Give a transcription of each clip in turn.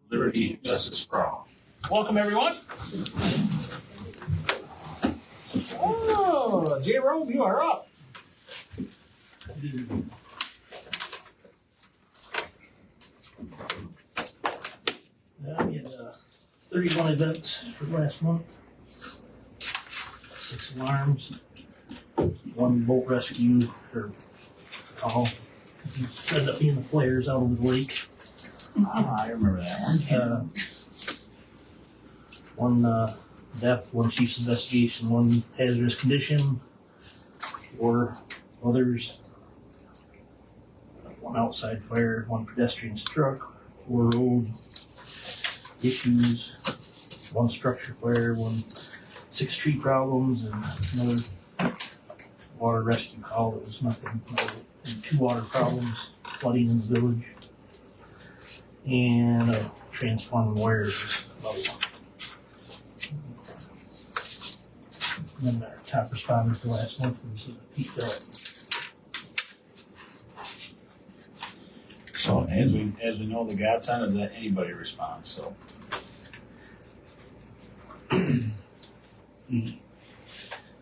liberty, and justice for all. Welcome, everyone. Oh, J. Rome, you are up. We had 31 events for last month. 6 alarms, 1 boat rescue or call. It ended up being the flares out over the lake. I remember that one. 1 death, 1 chief's investigation, 1 hazardous condition, 4 others, 1 outside fire, 1 pedestrian struck, 4 road issues, 1 structure fire, 6 tree problems, and another water rescue call that was nothing, and 2 water problems, flooding in the village, and a transformer wire was about 1. And then our top responder for last month was Pete Garrett. So as we know, the godson is that anybody responds. So We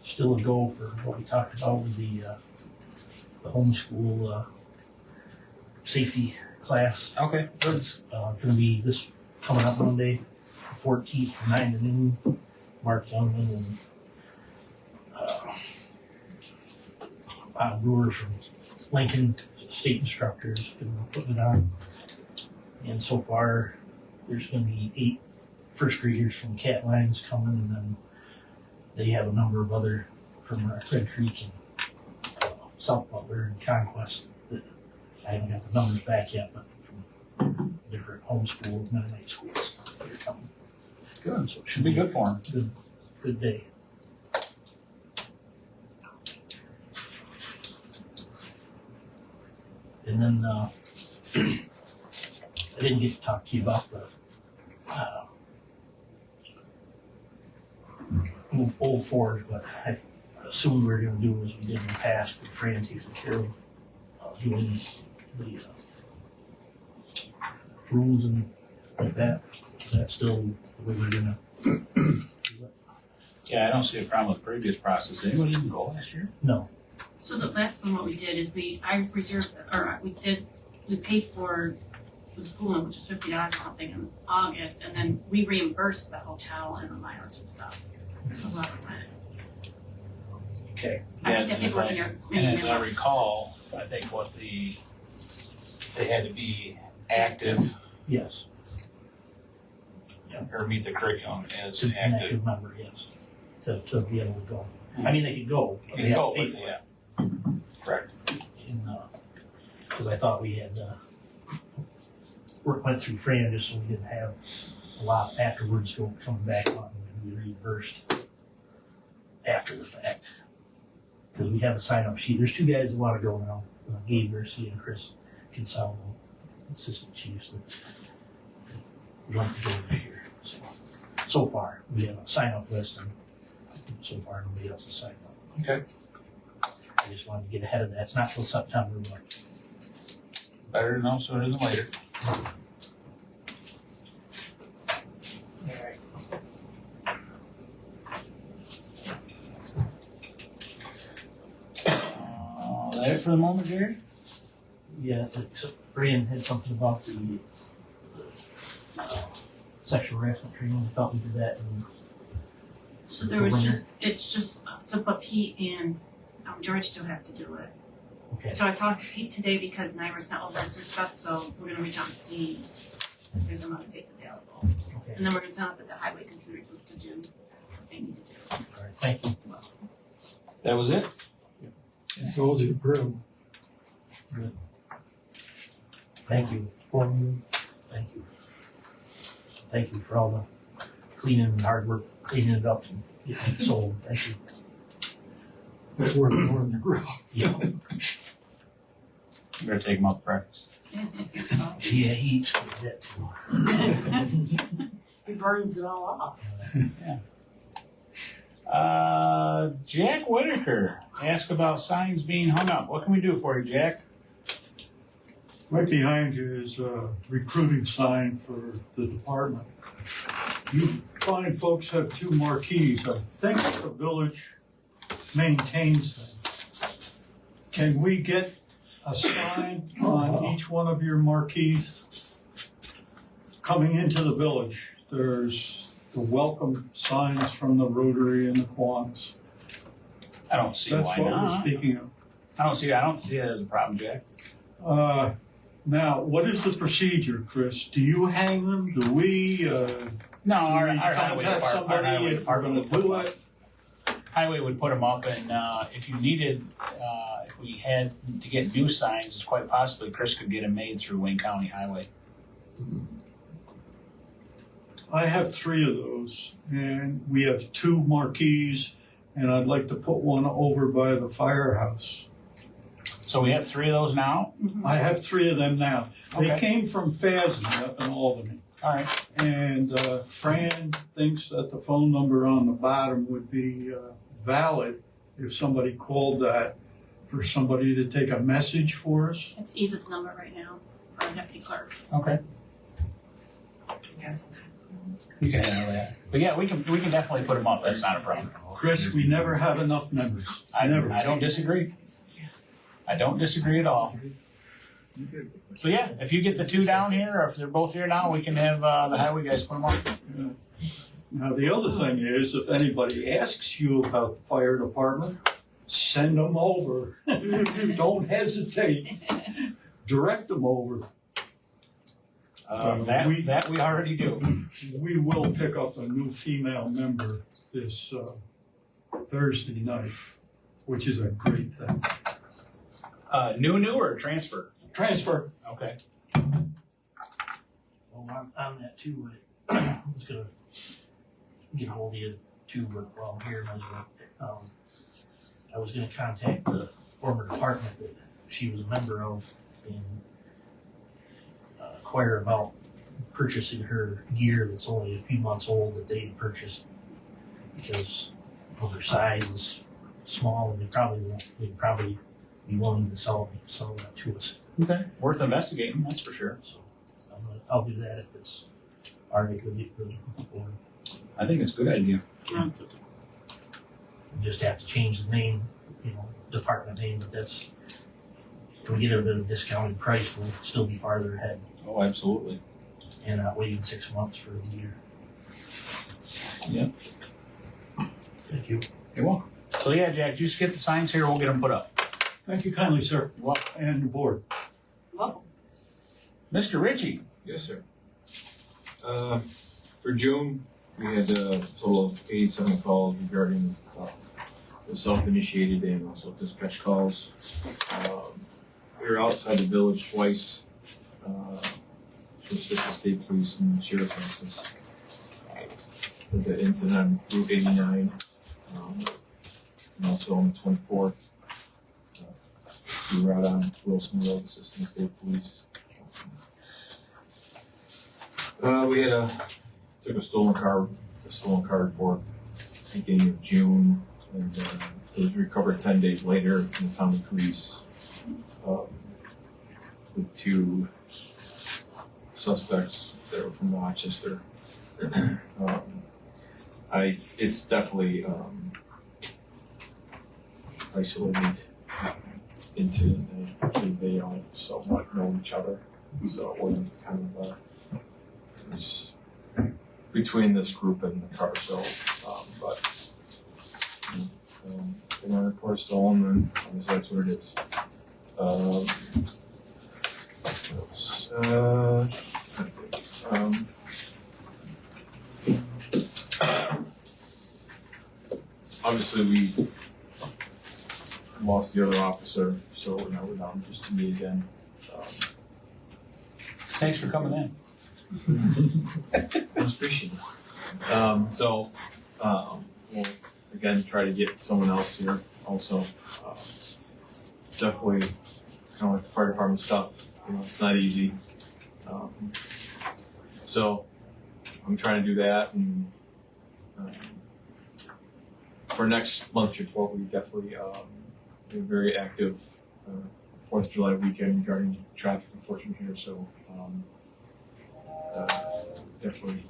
still a go for what we talked about with the homeschool safety class. okay, It's going to be this coming up Monday, the 14th from 9 to noon. Mark Youngman and Bob Brewer from Lincoln, state instructors, going to be putting it on. And so far, there's going to be 8 first graders from Cat Lines coming, and then they have a number of other from Red Creek and South Butler and Conquest that I haven't got the numbers back yet, but from different homeschool Mennonite schools that are coming. good. So it should be good for him. Good day. And then I didn't get to talk to you about the old Ford, but I assumed we were going to do as we did in the past with Fran taking care of doing the rooms and like that. Is that still the way we're going to do it? Yeah, I don't see a problem with the previous process. Did anybody even go last year? No. So the last one, what we did is we paid for the schooling, which was $50 or something in August, and then we reimbursed the hotel and the mileage and stuff. A lot of it. Okay. I Yeah, think that people in your, And as I recall, I think they had to be active Yes. or meet the curriculum as To an active. active member, yes. To be able to go. I mean, they could go. But they have to pay for it. Yeah. Correct. Because I thought we had went through Fran just so we didn't have a lot afterwards go coming back on and be reimbursed after the fact. Because we have a sign-up sheet. There's 2 guys that want to go now, Gabe Garcia and Chris Consalvo, assistant chiefs that would like to go this year. So far, we have a sign-up list, and so far nobody else has signed up. Okay. I just wanted to get ahead of that. It's not till September, but Better to know sooner than later. That it for the moment, Jared? yeah, except Brian had something about the sexual harassment training. I thought we did that. so there was so but Pete and George still have to do it. Okay. So I talked to Pete today because Nyra sent over some stuff, so we're gonna reach out and see if there's some other dates available. Okay. And then we're gonna send up at the highway computer to do what they need to do. All right. Thank you. That was it? Sold you the broom. Thank you. Thank you. Thank you for all the cleaning and hard work, cleaning it up and getting it sold. Thank you. It's worth more than the grill. Yeah. You better take him out to breakfast. Yeah, he eats quite a bit too. He burns it all off. Jack Whitaker asked about signs being hung up. What can we do for you, Jack? Right behind you is a recruiting sign for the department. You find folks have two marquees. I think the village maintains them. Can we get a sign on each one of your marquees? Coming into the village, there's the welcome signs from the Rotary and the Kiwanis. I don't see That's why what we're not. speaking of. I don't see it as a problem, Jack. Now, what is the procedure, Chris? Do you hang them? Do we? No, our we highway contact department, our somebody highway if we're department gonna would put do them up. it? Highway would put them up, and if you needed, if we had to get new signs, it's quite possibly Chris could get them made through Wayne County Highway. I have 3 of those, and we have 2 marquees, and I'd like to put one over by the firehouse. So we have 3 of those now. I have 3 of them now. They Okay. came from Fazen up in Albany. All right. And Fran thinks that the phone number on the bottom would be valid if somebody called that for somebody to take a message for us. It's Eva's number right now for our deputy clerk. Okay. You can handle that. But yeah, we can definitely put them up. That's not a problem. Chris, we never have enough members. I Never. don't disagree. I don't disagree at all. So yeah, if you get the 2 down here, or if they're both here now, we can have the highway guys put them up. Now, the other thing is, if anybody asks you about the fire department, send them over. Don't hesitate. Direct them over. That we already do. We will pick up a new female member this Thursday night, which is a great thing. New or transfer? Transfer. Okay. Well, on that too, I was gonna get hold of you too, but while I'm here, might as well, I was gonna contact the former department that she was a member of and inquire about purchasing her gear that's only a few months old that they had purchased because of her size is small and they'd probably be willing to sell that to us. Okay. Worth investigating, that's for sure. So I'll do that if it's already good for the board. I think it's a good idea. You just have to change the name, department name, but that's, if we get a bit of a discounted price, we'll still be farther ahead Oh, absolutely. and not waiting 6 months for the year. Yep. Thank you. You're welcome. So yeah, Jack, you just get the signs here, we'll get them put up. Thank you kindly, sir, You're welcome. and the board. Welcome. Mr. Ritchie. Yes, sir. For June, we had a total of 87 calls regarding the self-initiated and also dispatch calls. We were outside the village twice to assist the state police and sheriff's office with the incident on Route 89, and also on the 24th. We were out on Wilson Road assisting the state police. We had took a stolen car report beginning of June, and it was recovered 10 days later in the town of Greece with 2 suspects that were from Rochester. It's definitely isolated incident, and they don't somewhat know each other, so it wasn't kind of it was between this group and the car, so but they were report stolen, and obviously that's what it is. Obviously we lost the other officer, so now we're down just to me again. Thanks for coming in. That's appreciated. We'll again try to get someone else here also. Definitely kind of like the fire department stuff, it's not easy. So I'm trying to do that, and for next month's report we definitely be very active 4th of July weekend regarding traffic enforcement here, so, definitely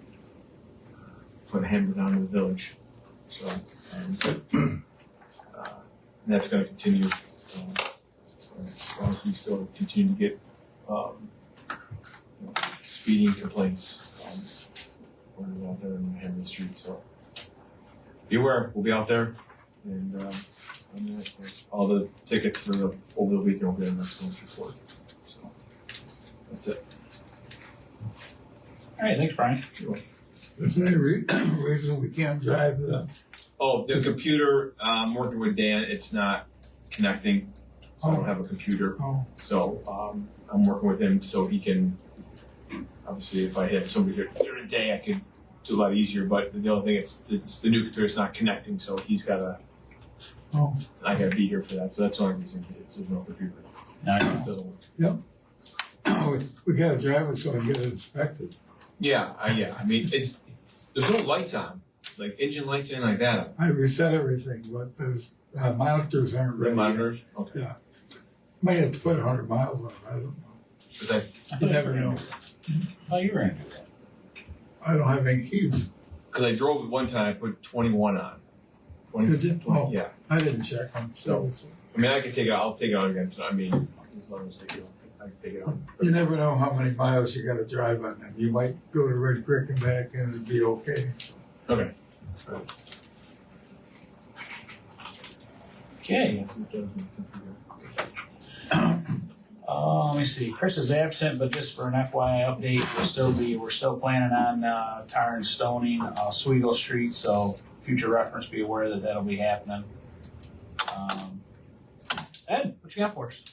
put a hammer down in the village, so, and that's gonna continue, as long as we still continue to get, speeding complaints, when we're out there in Henry Street, so. Be aware, we'll be out there, and, all the tickets for over the weekend will be in the next month's report, so, that's it. All right, thanks, Brian. Is there any reason we can't drive the, Oh, the computer, I'm working with Dan, it's not connecting, so I don't have a computer. oh, So, I'm working with him so he can, obviously, if I had somebody here during the day, I could do a lot easier, but the only thing, it's the new computer's not connecting, so he's gotta, oh, I gotta be here for that, so that's the only reason, there's no computer. Now, So, we gotta drive it so I can get it inspected. yeah, I mean, there's no lights on, like engine lights, anything like that. I reset everything, but those monitors aren't Red ready. monitors, okay. Might have to put 100 miles on it, I don't know. Cause I, You never know. Oh, you were gonna do that. I don't have any keys. cause I drove it one time, I put 21 on. 20, Did you? 20, Oh. yeah. I didn't check them, so I mean, I can take it out, I'll take it out again, so I mean, as long as I can take it out. you never know how many miles you gotta drive on them. You might go to Red Creek and back and it'd be okay. Okay. Okay, let me see, Chris is absent, but just for an FYI update, we're still planning on, tar and stoning, Oswego Street, so future reference, be aware that that'll be happening. Ed, what you got for us?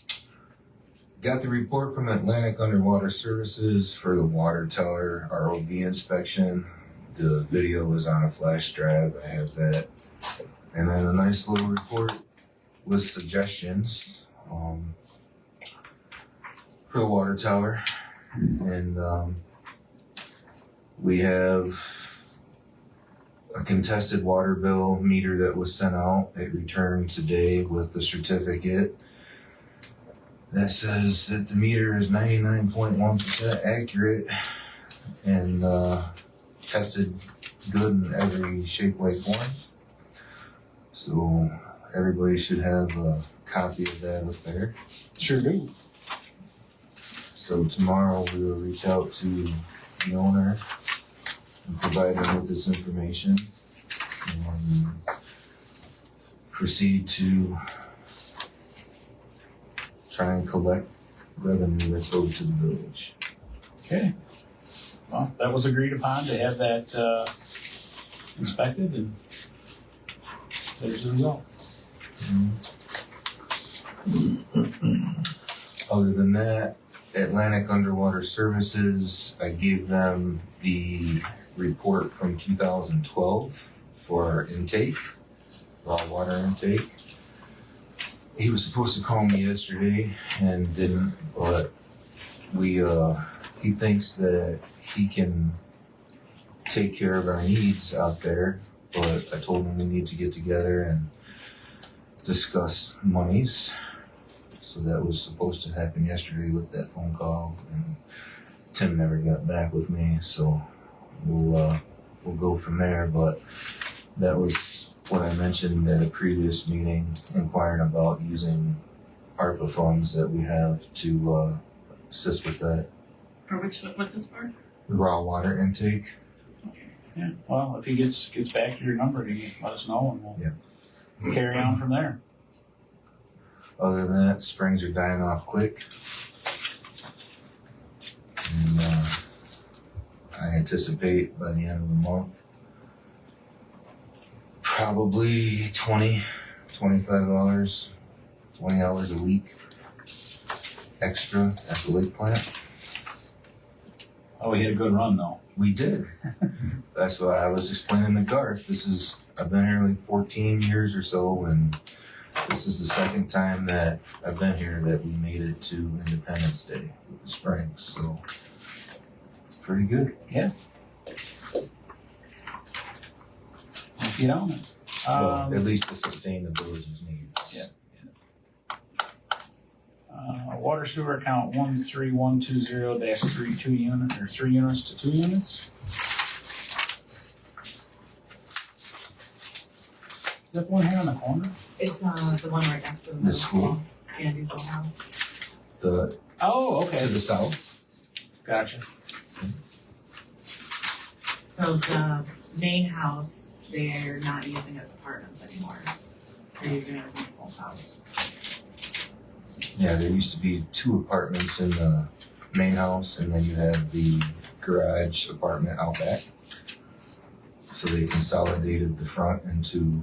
Got the report from Atlantic Underwater Services for the water tower ROV inspection. The video was on a flash drive, I have that. And then a nice little report with suggestions for the water tower. And we have a contested water bill meter that was sent out. It returned today with the certificate that says that the meter is 99.1% accurate and tested good in every shape, way, form. So everybody should have a copy of that up there. Sure do. So tomorrow we will reach out to the owner and provide him with this information and proceed to try and collect revenue that's owed to the village. Okay. Well, that was agreed upon to have that, inspected, and there's the result. Other than that, Atlantic Underwater Services, I gave them the report from 2012 for our intake, raw water intake. He was supposed to call me yesterday and didn't, but he thinks that he can take care of our needs out there, but I told him we need to get together and discuss monies. So that was supposed to happen yesterday with that phone call, and Tim never got back with me, so we'll go from there. But that was what I mentioned at a previous meeting, inquiring about using ARPA funds that we have to assist with that For what's this for? raw water intake. Yeah, well, if he gets back to your number, he can let us know, and we'll carry on from there. Other than that, springs are dying off quick. And I anticipate by the end of the month, probably 20 hours a week extra at the lake plant. Oh, we had a good run, though. We did. That's why I was explaining to Garth, I've been here like 14 years or so, and this is the second time that I've been here that we made it to Independence Day with the Springs, so it's pretty good. Get on it. Well, at least to sustain the village's needs. Yeah. Water sewer account 13120-3 2 unit, or 3 units to 2 units. Is that the one here on the corner? It's the one right next to the The school? Andy's old house. The, Oh, to okay, the south, gotcha. So the main house, they're not using as apartments anymore. They're using it as a full house. yeah, there used to be 2 apartments in the main house, and then you have the garage apartment out back. So they consolidated the front into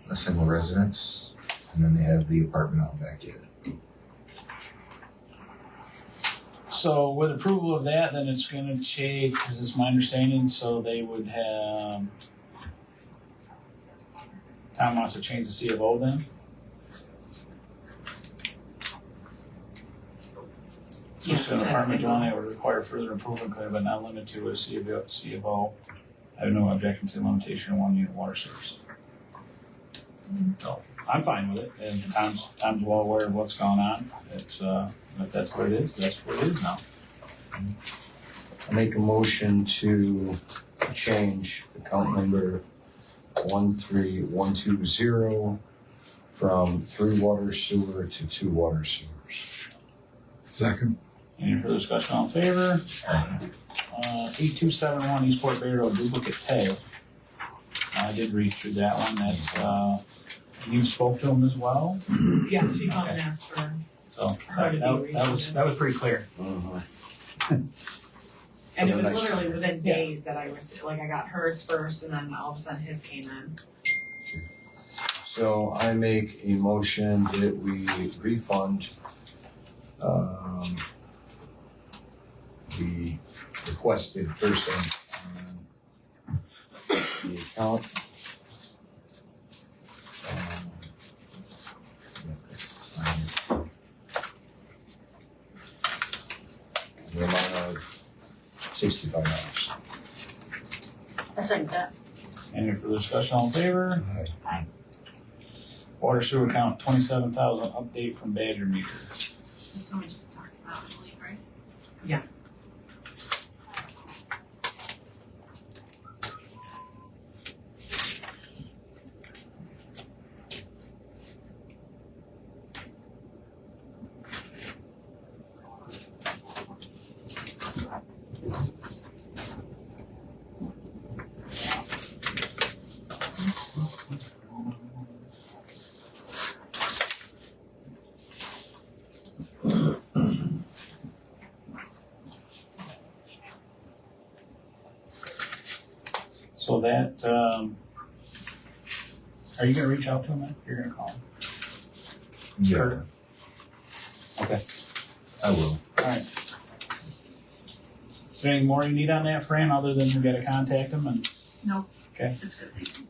a single residence, and then they have the apartment out back yet. So with approval of that, then it's gonna take, because it's my understanding, so they would have, Tom wants to change the C of O then? So it's an apartment dwelling that would require further improvement, could but not limited to a C of O. I have no objection to the limitation of 1 unit water source. So, I'm fine with it, and Tom's well aware of what's going on, it's, if that's what it is, that's what it is now. I make a motion to change account number 13120 from 3 water sewer to 2 water sewers. Second. Any further discussion, all in favor? 8271 Eastport Bay Road, duplicate pay. I did read through that one, that's, you spoke to him as well, Yeah, she called and asked for, so Her to be that was pretty clear. Mhm. and it was Nice. literally within days that I was, like, I got hers first and then all of a sudden his came in. So I make a motion that we refund the requested person on the account. The amount of $65. I second that. Any further discussion, all in favor? Aye. Water sewer account 27,000, update from Badger meter. That's what we just talked about, I believe, right? So that, are you gonna reach out to him then? You're gonna call him? Yeah, Or- Okay, I will. alright. Is there anything more you need on that, Fran, other than we gotta contact him and Nope. Okay. That's good, thank you.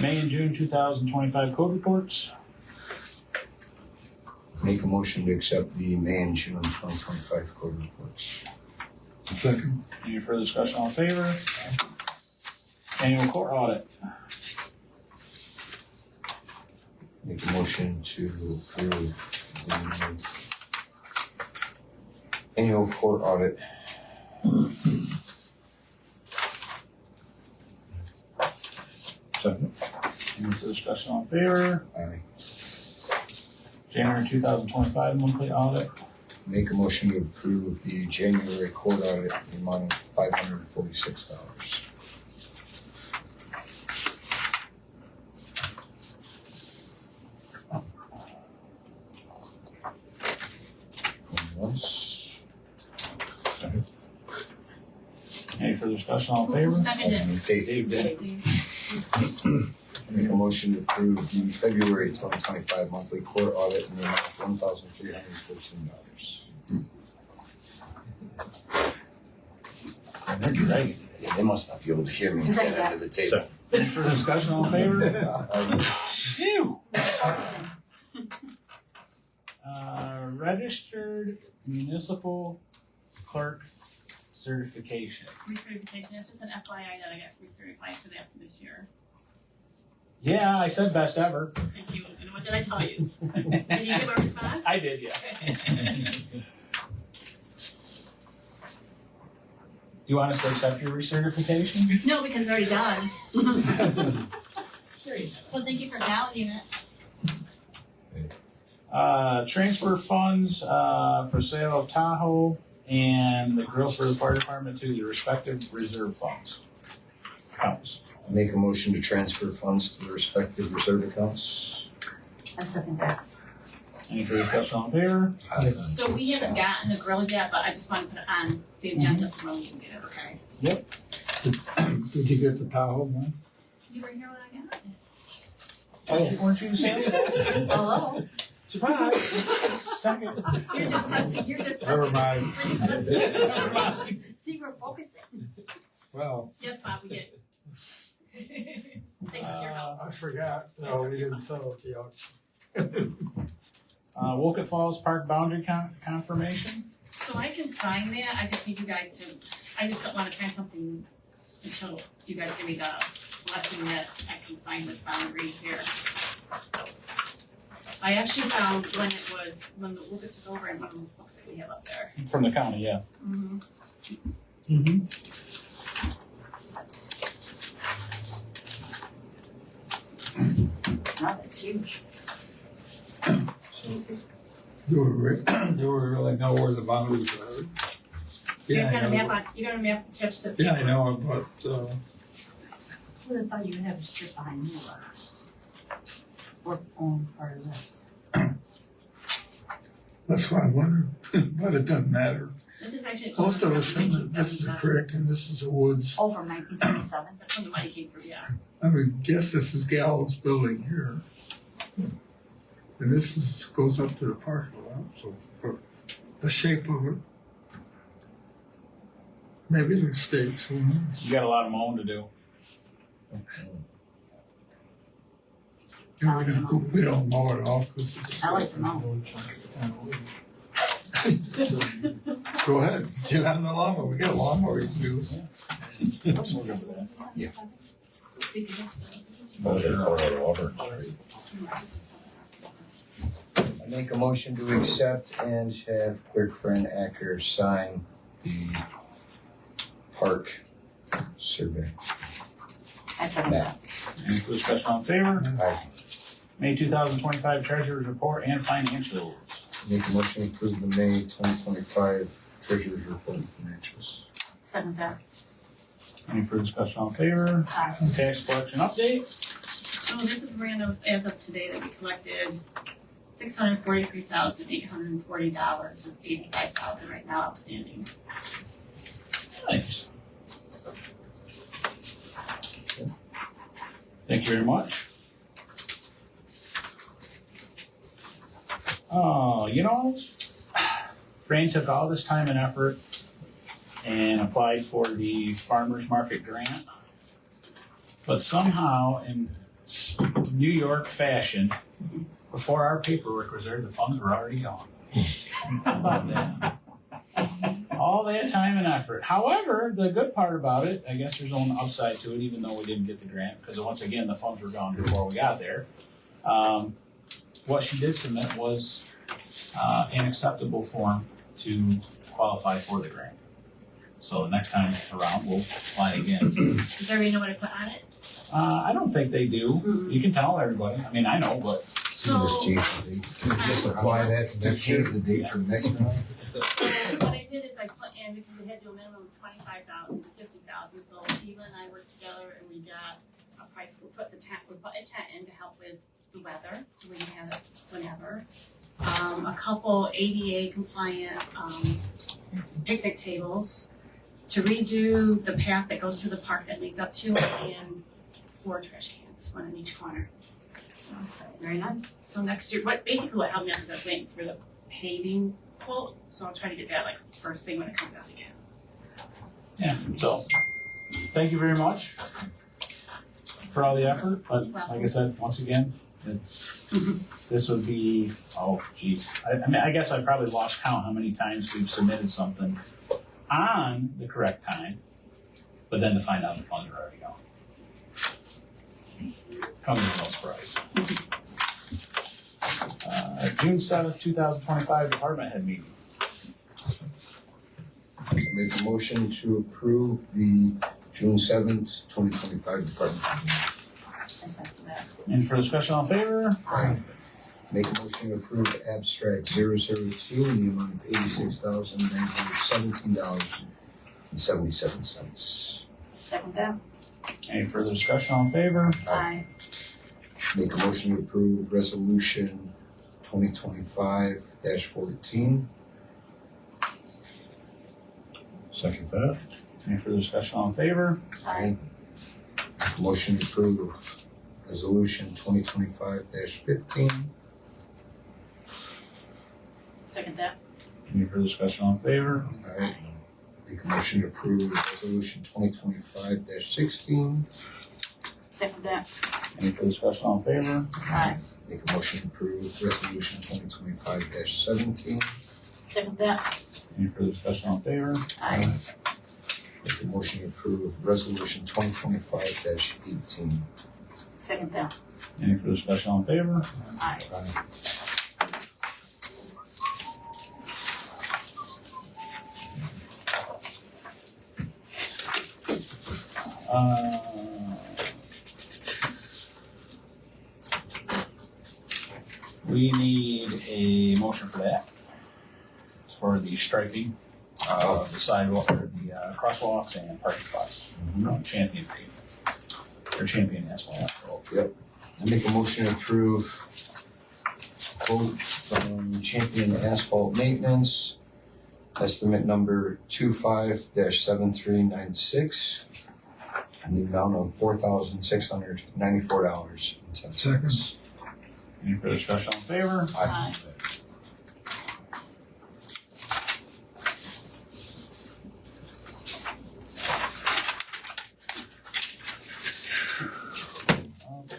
May and June 2025 code reports? Make a motion to accept the May and June 2025 code reports. Second. Any further discussion, all in favor? Annual court audit. Make a motion to approve the annual court audit. Second. Any further discussion, all in favor? Aye. January 2025 monthly audit. Make a motion to approve the January court audit in the amount of $546. Going once. Any further discussion, all in favor? Who seconded? Dave, Dave did. Steve? make a motion to approve the February 2025 monthly court audit in the amount of $1,314. Right. Yeah, they must not be able to hear me at that end of the table. Any further discussion, all in favor? Phew. Registered municipal clerk certification. Recertification, it's just an FYI that I got recertified for that for this year. Yeah, I said best ever. Thank you. And what did I tell you? Did you give a response? I did, yeah. You want us to accept your recertification? No, because it's already done. Sure you do. Well, thank you for validating it. Transfer funds, for sale of Tahoe and the grills for the fire department to the respective reserve funds. Accounts. Make a motion to transfer funds to the respective reserve accounts. I second that. Any further discussion on favor? So we haven't gotten the grill yet, but I just want to put it on the agenda so we can get it, okay? Did you get the Tahoe one? You were here when I got it. Oh, weren't you saying that? Hello? Surprise! Second. You're just testing, you're just Never testing. mind. We're just testing. See, we're focusing. Well, Yes, Bob, we get it. Thanks for your help. I forgot. No, we didn't settle at the auction. Wolcott Falls Park boundary confirmation. So I can sign that, I just need you guys to, I just don't wanna sign something until you guys give me the blessing that I can sign this boundary here. I actually found when the Wolcott took over in one of those books that we have up there. From the county, yeah. Mm-hmm. Mm-hmm. Not that huge. Do we really know where the boundaries are? You Yeah, got a I map know. on, you got a map attached to the Yeah, I paper. know, but, Well, I thought you would have a strip behind you or own part of this. that's why I wondered, but it doesn't matter. This is actually. Most of us think that this is a 1977. creek and this is a woods. Oh, from 1977? That's when the money came through, yeah. I would guess this is Gallows building here. And this is, goes up to the parking lot, so, but the shape of it. Maybe the stakes, who knows? You got a lot of mowing to do. We don't mow it all because it's. I like to mow. Go ahead, get on the lawnmower, we got a lawnmower to use. I make a motion to accept and have Clerk Fran Acker sign the park survey I second that. map. Any further discussion on favor? Aye. May 2025 Treasurer's Report and Financials. Make a motion to approve the May 2025 Treasurer's Report and financials. Second that. Any further discussion on favor? Aye. Tax collection update. So this is random as of today that we collected $643,840. There's $85,000 right now outstanding. Nice. Thank you very much. Oh, you know, Fran took all this time and effort and applied for the farmer's market grant. But somehow in New York fashion, before our paperwork was there, the funds were already gone. How about that? All that time and effort. However, the good part about it, I guess there's an upside to it, even though we didn't get the grant, because once again, the funds were gone before we got there. What she did submit was an acceptable form to qualify for the grant. So the next time around, we'll apply again. Does everybody know what I put on it? I don't think they do. You can tell everybody. I mean, I know, but So, Just change the date. Just apply that to next year. Just change the date for the next one. what I did is I put in, because we had to do a minimum of 25,000 to 50,000, so Eva and I worked together and we got a price, we put a tent in to help with the weather, so we can have it whenever. A couple ADA compliant, picnic tables to redo the path that goes through the park that leads up to it, and 4 trash cans, 1 in each corner. So, very nice. So next year, what held me up is I was waiting for the paving quote, so I'll try to get that like first thing when it comes out again. yeah, so thank you very much for all the effort. But like I said, once again, this would be, oh geez. I mean, I guess I probably lost count how many times we've submitted something on the correct time, but then to find out the funds are already gone. comes as no surprise. June 7th, 2025, department head meeting. Make a motion to approve the June 7th, 2025 department meeting. I second that. Any further discussion on favor? Aye. Make a motion to approve abstract 002 in the amount of $86,917.77. Second that. Any further discussion on favor? Aye. Make a motion to approve resolution 2025-14. Second that. Any further discussion on favor? Aye. Motion to approve resolution 2025-15. Second that. Any further discussion on favor? Alright. Make a motion to approve resolution 2025-16. Second that. Any further discussion on favor? Aye. Make a motion to approve resolution 2025-17. Second that. Any further discussion on favor? Aye. Make a motion to approve resolution 2025-18. Second that. Any further discussion on favor? Aye. Uh, We need a motion for that. For the striping of the sidewalk, or the crosswalks and parking spots. Champion pavement. Or Champion asphalt. I make a motion to approve quote from Champion Asphalt Maintenance, estimate number 25-7396, in the amount of $4,694.10. Second. Any further discussion on favor? Aye.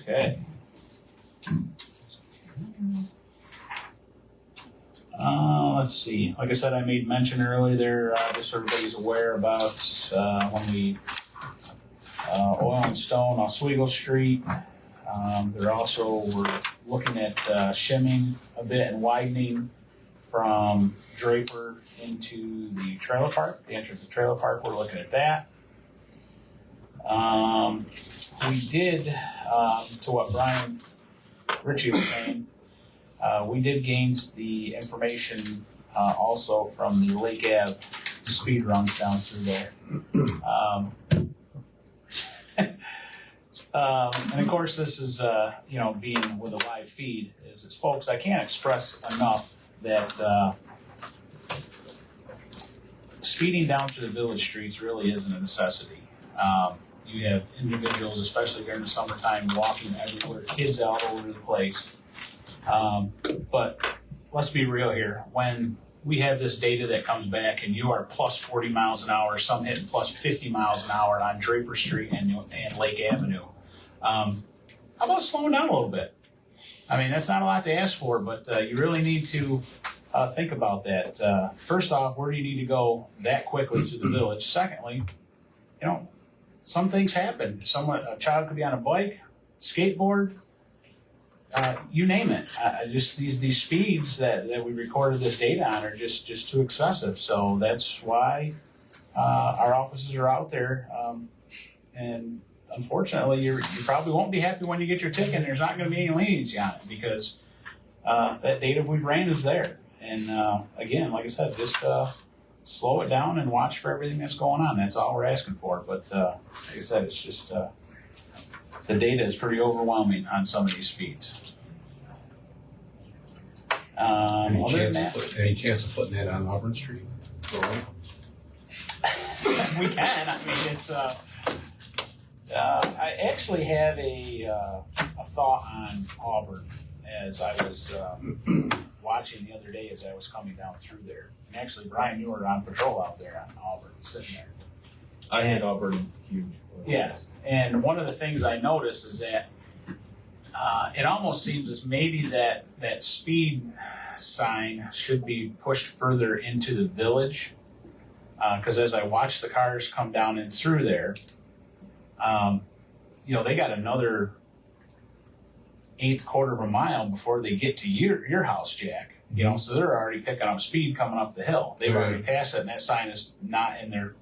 Okay. Let's see. Like I said, I made mention earlier there, just so everybody's aware about when we oil and stone Oswego Street. They're also, we're looking at shimming a bit and widening from Draper into the trailer park, the entrance to the trailer park. We're looking at that. We did, to what Brian Ritchie was saying, we did gain the information also from the Lake Ave speed runs down through there. And of course, this is, being with a live feed, is folks, I can't express enough that speeding down through the village streets really isn't a necessity. You have individuals, especially during the summertime, walking everywhere, kids all over the place. But let's be real here. When we have this data that comes back and you are plus 40 miles an hour, some hitting plus 50 miles an hour on Draper Street and Lake Avenue, how about slowing down a little bit? I mean, that's not a lot to ask for, but you really need to think about that. First off, where do you need to go that quickly through the village? Secondly, some things happen. A child could be on a bike, skateboard, you name it. Just these speeds that we recorded this data on are just too excessive. So that's why our officers are out there. And unfortunately, you probably won't be happy when you get your ticket and there's not going to be any leniency on it because that data we ran is there. And again, like I said, just slow it down and watch for everything that's going on. That's all we're asking for. But like I said, it's just the data is pretty overwhelming on some of these speeds. Any Other than that, chance of putting that on Auburn Street? we can. I mean, it's. I actually have a thought on Auburn as I was watching the other day as I was coming down through there. And actually, Brian, you were on patrol out there on Auburn, sitting there. I had Auburn huge. Yeah, and one of the things I noticed is that it almost seems as maybe that speed sign should be pushed further into the village. Because as I watch the cars come down and through there, they got another eighth quarter of a mile before they get to your house, Jack. You know, so they're already picking up speed coming up the hill. They've already passed it, and that sign is not in their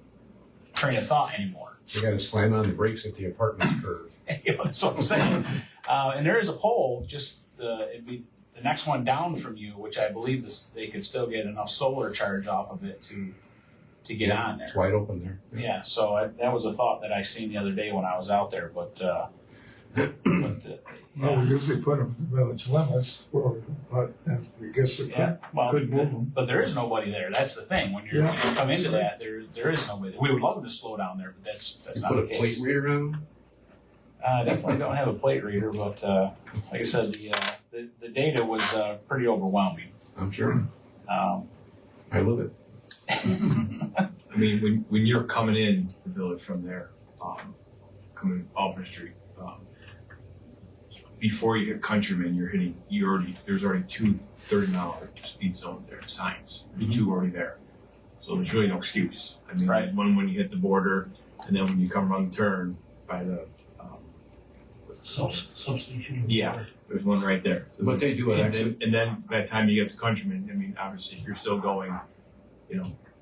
train of thought anymore. You gotta slam on the brakes at the apartment curve. You know, that's what I'm saying. And there is a pole, just it'd be the next one down from you, which I believe they could still get enough solar charge off of it to get on there. It's wide open there. Yeah, so that was a thought that I seen the other day when I was out there, but Well, we usually put them in the village limits, but we guess we yeah, well, could move them. but there is nobody there. That's the thing. When you come into that, there is nobody there. We would love to slow down there, but that's You not put the a case. plate reader on them? Definitely don't have a plate reader, but like I said, the data was pretty overwhelming. I'm sure. I love it. I mean, when you're coming in the village from there, coming Auburn Street, before you hit Countryman, there's already two 30-mile speed zones there, signs. There's two already there. So there's really no excuse. I mean, Right. one when you hit the border, and then when you come around the turn by the, Substation. Yeah. there's one right there. So But they do an exit. and then by the time you get to Countryman, I mean, obviously, if you're still going,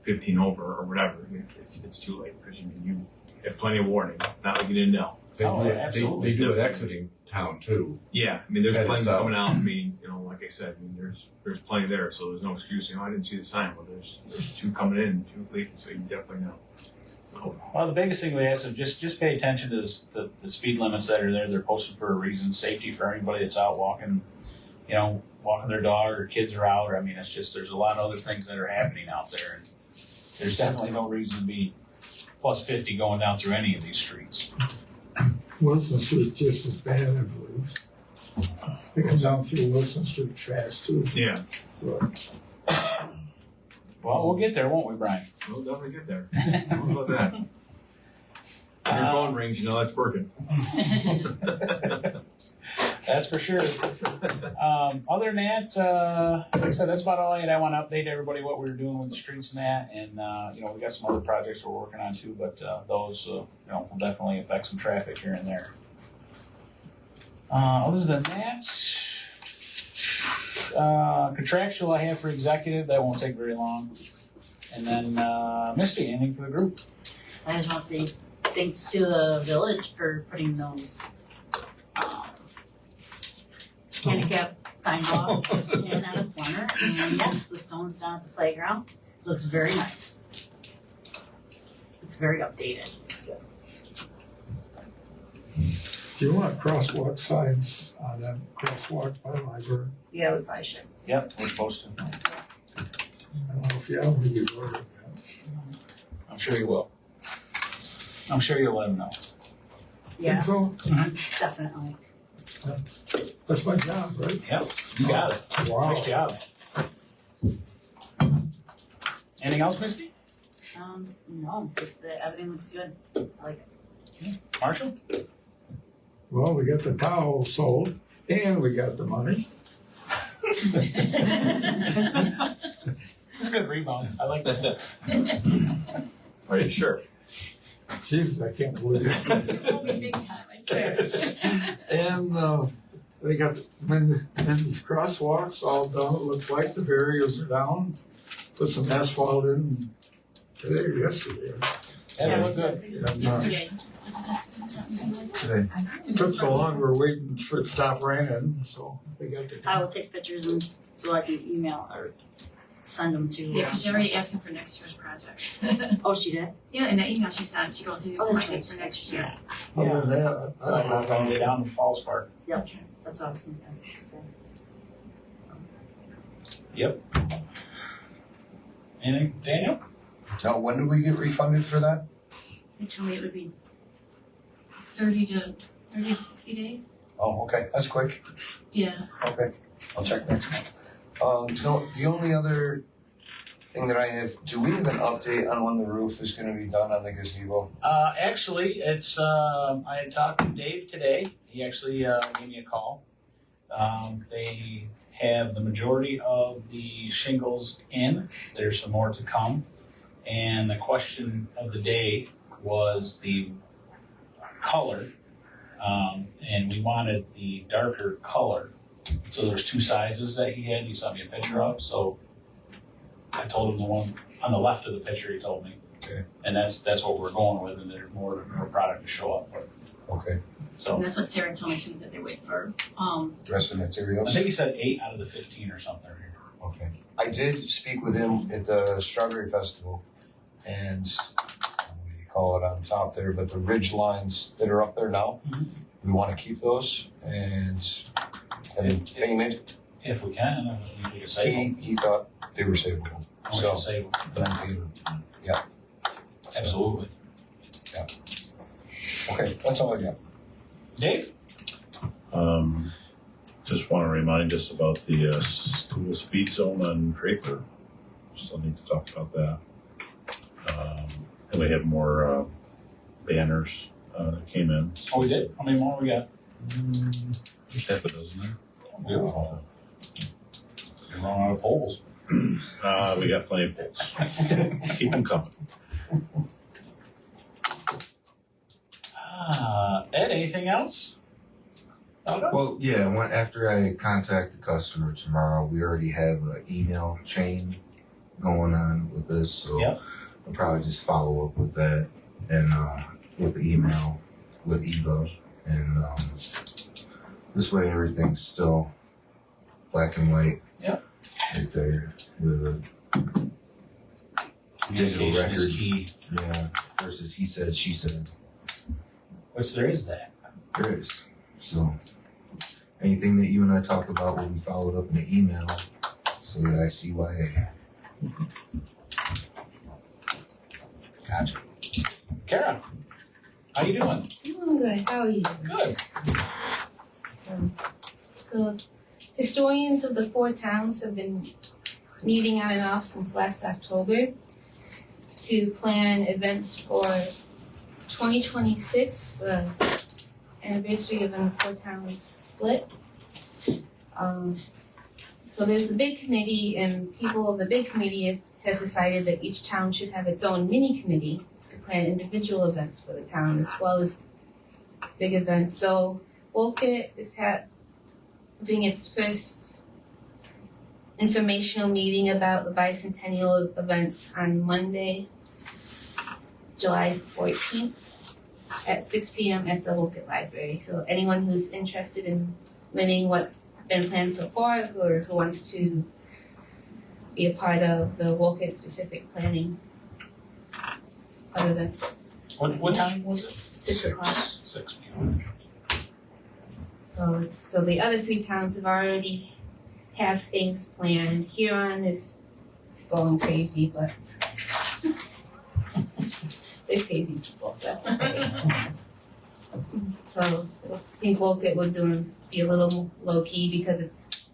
15 over or whatever, it's too late, because you have plenty of warning, not like you didn't know. They Oh, do yeah, it- absolutely. They do it exiting town too. Yeah, I mean, there's Headed plenty south. coming out. I mean, like I said, there's plenty there, so there's no excuse. I didn't see the sign. Well, there's two coming in, two leaving, so you definitely know. So Well, the biggest thing we ask is just pay attention to the speed limits that are there. They're posted for a reason. Safety for anybody that's out walking, walking their dog or kids are out. Or I mean, it's just there's a lot of other things that are happening out there, and there's definitely no reason to be plus 50 going down through any of these streets. Wilson Street just as bad, I believe. It comes down through Wilson Street fast too. yeah, Well, we'll get there, won't we, Brian? we'll definitely get there. How about that? When your phone rings, that's working. That's for sure. Other than that, like I said, that's about all I had. I want to update everybody what we were doing with the streets and that, and we got some other projects we're working on too, but those will definitely affect some traffic here and there. Other than that, contractual I have for executive, that won't take very long. And then Misty, anything for the group? I just want to say thanks to the village for putting those handicap sidewalks in at a corner. And yes, the stone's down at the playground. Looks very nice. It's very updated. It's good. Do you want crosswalk signs on that crosswalk by the library? Yeah, we probably should. Yep, we're supposed to. I don't know if you ever really voted that. I'm sure you will. I'm sure you'll let them know. Yeah, Think so? definitely. That's my job, right? Yep, you got it. Wow. Nice job. Anything else, Misty? No, just that everything looks good. I like it. Marshall? Well, we got the towel sold and we got the money. It's a good rebound. I like that. Are you sure? Jesus, I can't believe it. It'll be big time, I swear. And they got these crosswalks all done, it looks like the barriers are down. Put some asphalt in today or yesterday. That'll look good. And, Yesterday. it took so long, we're waiting for it to stop raining, so they got the. I will take pictures and so I can email or send them to. Yeah, because she already asked him for next year's project. Oh, she did? Yeah, in that email she sent, she wants to do Oh, some that's things right. for next year. Other than that, I So don't we're know. going to get down to Falls Park. Yep, that's what I was thinking. Anything, Daniel? Now, when do we get refunded for that? They told me it would be 30 to 60 days. Oh, okay, that's quick. Yeah. Okay, I'll check next month. No, the only other thing that I have, do we have an update on when the roof is gonna be done on the gazebo? Actually, it's, I had talked to Dave today. He actually gave me a call. They have the majority of the shingles in. There's some more to come. And the question of the day was the color. And we wanted the darker color. So there's two sizes that he had, he sent me a picture of, so I told him the one on the left of the picture, he told me. Okay. And that's what we're going with, and there's more product to show up for. Okay, So And that's what Sarah told me too, that they're waiting for, dress and I materials? think he said 8 out of the 15 or something. Okay. I did speak with him at the Strawberry Festival, and what do you call it on top there, but the ridge lines that are up there now, Mhm. we want to keep those and have them painted. If we can, we could save them. He thought they were savable, We so should save them. then painted. Yeah. So, Absolutely. okay, that's all I got. Dave? Just want to remind us about the school speed zone on Draper. Still need to talk about that. And we have more banners that came in. Oh, we did? How many more we got? Half a dozen there. We're running out of poles. We got plenty of poles. Keep them coming. Ed, anything else? Well, yeah, after I contact the customer tomorrow, we already have an email chain going on with this, so Yep. I'll probably just follow up with that and with the email with Eva, and this way everything's still black and white. Yep. Right there with a digital Communication record. is key. Yeah, versus he said, she said. Which there is that. There is. So anything that you and I talk about will be followed up in an email so that I see why. Gotcha. Kara, how you doing? Doing good. How are you? Good. So, historians of the 4 towns have been meeting on and off since last October to plan events for 2026, the anniversary of when the 4 towns split. So there's the big committee, and people of the big committee has decided that each town should have its own mini committee to plan individual events for the town as well as big events. So Wolcott is having its first informational meeting about the bicentennial events on Monday, July 14th at 6 p.m. at the Wolcott Library. So anyone who's interested in learning what's been planned so far or who wants to be a part of the Wolcott specific planning of events. What time was it? 6 o'clock. 6 p.m. So the other 3 towns have already have things planned. Huron is going crazy, but they're crazy people. That's okay. So I think Wolcott will be a little low key because it's,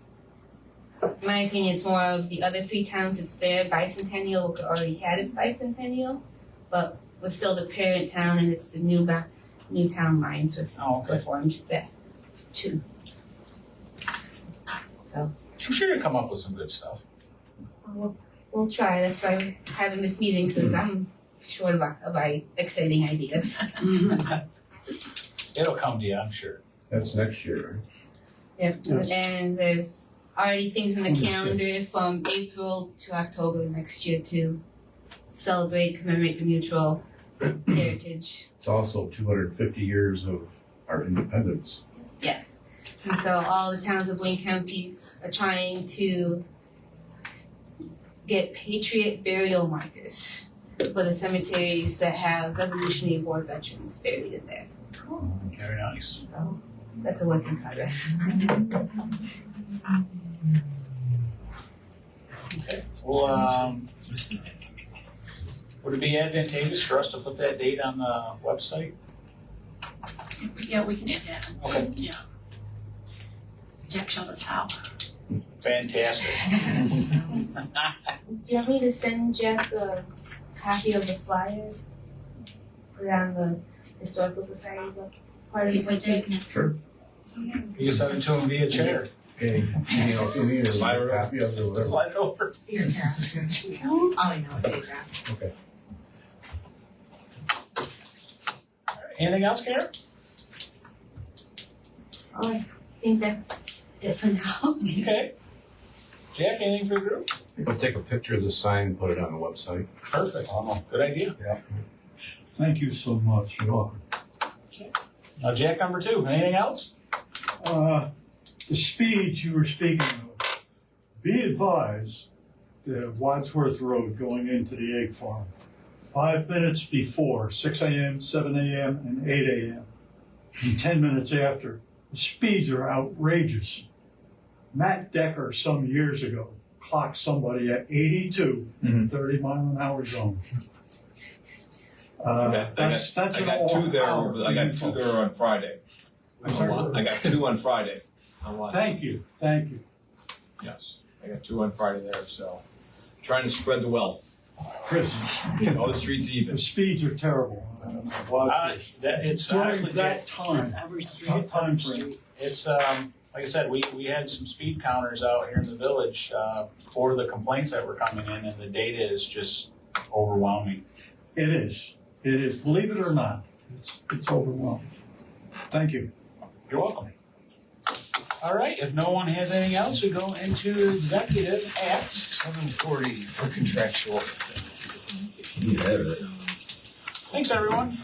in my opinion, it's more of the other 3 towns. It's their bicentennial. Wolcott already had its bicentennial, but we're still the parent town, and it's the new town lines with formed that too. So I'm sure you'll come up with some good stuff. we'll try. That's why we're having this meeting, because I'm short of exciting ideas. It'll come to you, I'm sure. That's next year, Yep. Yes. And there's already things in the 26. calendar from April to October next year to commemorate the mutual heritage. It's also 250 years of our independence. Yes. And so all the towns of Wayne County are trying to get patriot burial markers for the cemeteries that have Revolutionary War veterans buried in there. Very nice. So that's a work in progress. Okay. Well, would it be advantageous for us to put that date on the website? Yeah, we can add that. Okay. Yeah. Jack showed us how. Fantastic. Do you want me to send Jack a copy of the flyers? Put it on the Historical Society book? Part of the website? Sure. You can send it to him via chair. Okay, email to me or slide a copy of the Slide it over. Here, Karen. I'll email it to you, Jack. Okay. Anything else, Karen? I think that's it for now. Okay. Jack, anything for the group? I'll take a picture of the sign and put it on the website. Perfect. Good idea. Thank you so much. You're welcome. Jack, number 2, anything else? The speeds you were speaking of, be advised that Wadsworth Road going into the egg farm, 5 minutes before 6 a.m., 7 a.m., and 8 a.m., and 10 minutes after, the speeds are outrageous. Matt Decker, some years ago, clocked somebody at 82, 30-mile-an-hour zone. That's I an got awful 2 there. hour for I got you 2 folks. there on Friday. I'm sorry? I got 2 on Friday. Thank you, thank you. Yes, I got 2 on Friday there. So, trying to spread the wealth. Chris, Keep all the streets even. the speeds are terrible. Wadsworth. It's During honestly, that time, what time frame? it's like I said, we had some speed counters out here in the village for the complaints that were coming in, and the data is just overwhelming. It is. It is. Believe it or not, it's overwhelming. Thank you. You're welcome. All right, if no one has anything else, we go into executive at 7:40 for contractual. You have it. Thanks, everyone.